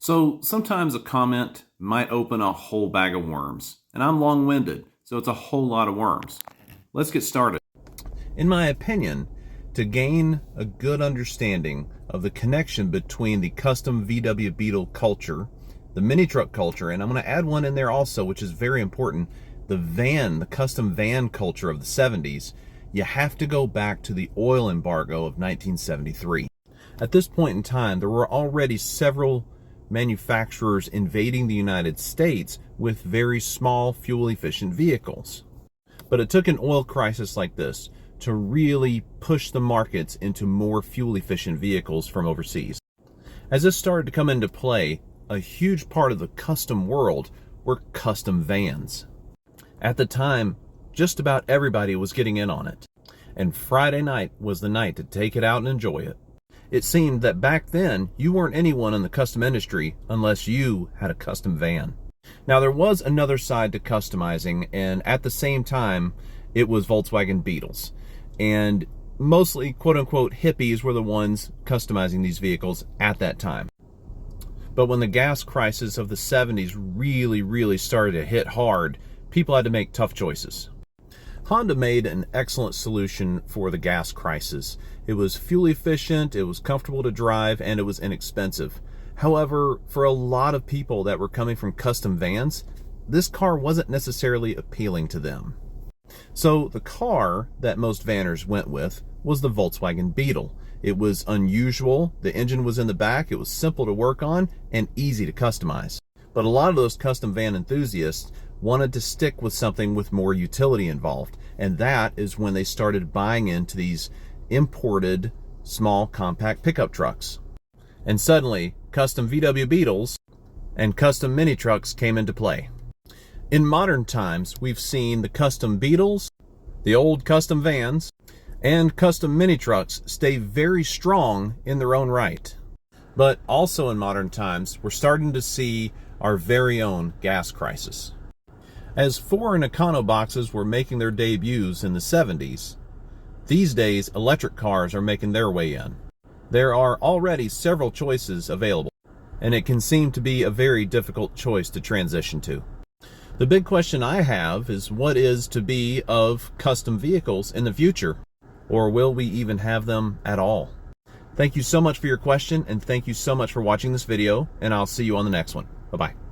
So sometimes a comment might open a whole bag of worms, and I'm long-winded, so it's a whole lot of worms. Let's get started. In my opinion, to gain a good understanding of the connection between the custom VW Beetle culture, the mini truck culture, and I'm going to add one in there also, which is very important, the custom van culture of the 70s, you have to go back to the oil embargo of 1973. At this point in time, there were already several manufacturers invading the United States with very small fuel-efficient vehicles. But it took an oil crisis like this to really push the markets into more fuel-efficient vehicles from overseas. As this started to come into play, a huge part of the custom world were custom vans. At the time, just about everybody was getting in on it, and Friday night was the night to take it out and enjoy it. It seemed that back then, you weren't anyone in the custom industry unless you had a custom van. Now, there was another side to customizing, and at the same time, it was Volkswagen Beetles. And mostly, quote-unquote, hippies were the ones customizing these vehicles at that time. But when the gas crisis of the 70s really started to hit hard, people had to make tough choices. Honda made an excellent solution for the gas crisis. It was fuel efficient, it was comfortable to drive, and it was inexpensive. However, for a lot of people that were coming from custom vans, this car wasn't necessarily appealing to them. So the car that most vanners went with was the Volkswagen Beetle. It was unusual, the engine was in the back, it was simple to work on, and easy to customize. But a lot of those custom van enthusiasts wanted to stick with something with more utility involved, and that is when they started buying into these imported small compact pickup trucks. And suddenly, custom VW Beetles and custom mini trucks came into play. In modern times, we've seen the custom Beetles, the old custom vans, and custom mini trucks stay very strong in their own right. But also in modern times, we're starting to see our very own gas crisis. As foreign econo boxes were making their debuts in the 70s, these days electric cars are making their way in. There are already several choices available, and it can seem to be a very difficult choice to transition to. The big question I have is what is to be of custom vehicles in the future, or will we even have them at all? Thank you so much for your question, and thank you so much for watching this video, and I'll see you on the next one. Bye-bye.